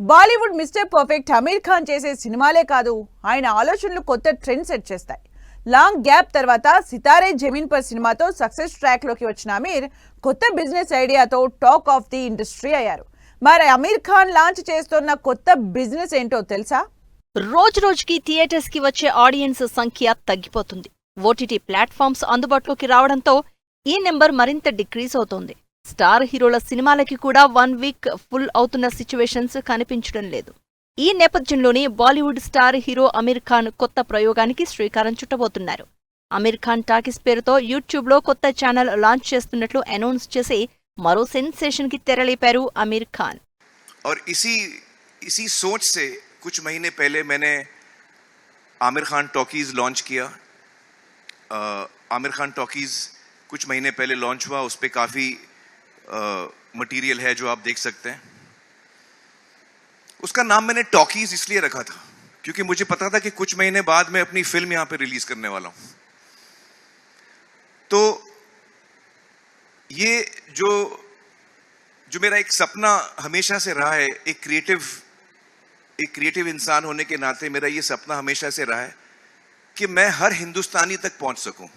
Bollywood mister perfect Aamir Khan చేసే సినిమాలే కాదు, ఆయన ఆలోచనలు కొత్త ట్రెండ్ సెట్ చేస్తాయి. లాంగ్ గ్యాప్ తర్వాత సితారే జమీన్ పర్ సినిమాతో సక్సెస్ ట్రాక్ లోకి వచ్చిన అమీర్ కొత్త బిజినెస్ ఐడియాతో టాక్ ఆఫ్ ది ఇండస్ట్రీ అయ్యారు. మరి అమీర్ ఖాన్ లాంచ్ చేస్తున్న కొత్త బిజినెస్ ఏంటో తెలుసా? రోజు రోజుకి థియేటర్స్ కి వచ్చే ఆడియన్స్ సంఖ్య తగ్గిపోతుంది. ఓటీటీ ప్లాట్ఫామ్స్ అందుబాటులోకి రావడంతో ఈ నెంబర్ మరింత డిక్రీజ్ అవుతోంది. స్టార్ హీరోల సినిమాలకి కూడా 1 వీక్ ఫుల్ అవుతున్న సిచ్యువేషన్స్ కనిపించడం లేదు. ఈ నేపథ్యంలోనే బాలీవుడ్ స్టార్ హీరో అమీర్ ఖాన్ కొత్త ప్రయోగానికి శ్రీకారం చుట్టబోతున్నారు. అమీర్ ఖాన్ టాకీస్ పేరుతో యూట్యూబ్లో కొత్త ఛానల్ లాంచ్ చేస్తున్నట్లు అనౌన్స్ చేసి మరో సెన్సేషన్ కి తెరలేపారు అమీర్ ఖాన్. और इसी सोच से कुछ महीने पहले मैंने आमिर खान टॉकीज लॉन्च किया. आमिर खान टॉकीज कुछ महीने पहले लॉन्च हुआ. उस पर काफ़ी मटेरियल है जो आप देख सकते हैं. उसका नाम मैंने टॉकीज इसलिए रखा था क्योंकि मुझे पता था कि कुछ महीने बाद मैं अपनी फिल्म यहाँ पे रिलीज करने वाला हूँ. तो ये जो मेरा एक सपना हमेशा से रहा है, एक क्रिएटिव इंसान होने के नाते मेरा ये सपना हमेशा से रहा है कि मैं हर हिंदुस्तानी तक पहुंच सकूं.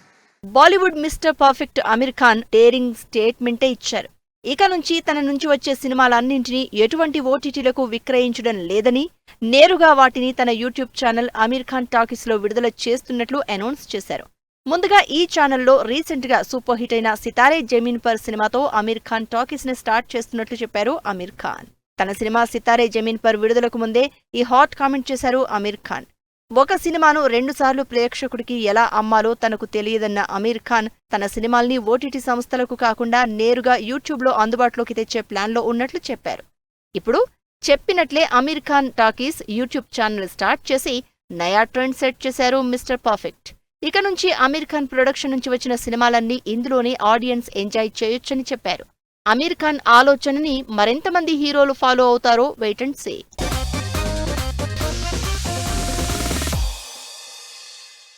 Bollywood mister perfect Aamir Khan daring స్టేట్మెంటే ఇచ్చారు. ఇక నుంచి తన నుంచి వచ్చే సినిమాలన్నింటినీ ఎటువంటి ఓటీటీలకు విక్రయించడం లేదని, నేరుగా వాటిని తన YouTube channel Aamir Khan talkies లో విడుదల చేస్తున్నట్లు అనౌన్స్ చేశారు. ముందుగా ఈ ఛానల్లో రీసెంట్ గా సూపర్ హిట్ అయిన సితారే జమీన్ పర్ సినిమాతో అమీర్ ఖాన్ టాకీస్ ని స్టార్ట్ చేస్తున్నట్లు చెప్పారు అమీర్ ఖాన్. తన సినిమా సితారే జమీన్ పర్ విడుదలకు ముందే ఈ హాట్ కామెంట్ చేశారు అమీర్ ఖాన్. ఒక సినిమాను 2 సార్లు ప్రేక్షకుడికి ఎలా అమ్మాలో తనకు తెలియదన్న అమీర్ ఖాన్ తన సినిమాల్ని ఓటీటీ సంస్థలకు కాకుండా నేరుగా యూట్యూబ్లో అందుబాటులోకి తెచ్చే ప్లాన్లో ఉన్నట్లు చెప్పారు. ఇప్పుడు చెప్పినట్లే Aamir Khan talkies YouTube channel start చేసి నయా ట్రెండ్ సెట్ చేశారు మిస్టర్ పర్ఫెక్ట్. ఇక నుంచి అమీర్ ఖాన్ ప్రొడక్షన్ నుంచి వచ్చిన సినిమాలన్నీ ఇందులోనే ఆడియన్స్ ఎంజాయ్ చేయొచ్చని చెప్పారు. అమీర్ ఖాన్ ఆలోచనని మరెంతమంది హీరోలు ఫాలో అవుతారో వెయిట్ అండ్ సీ.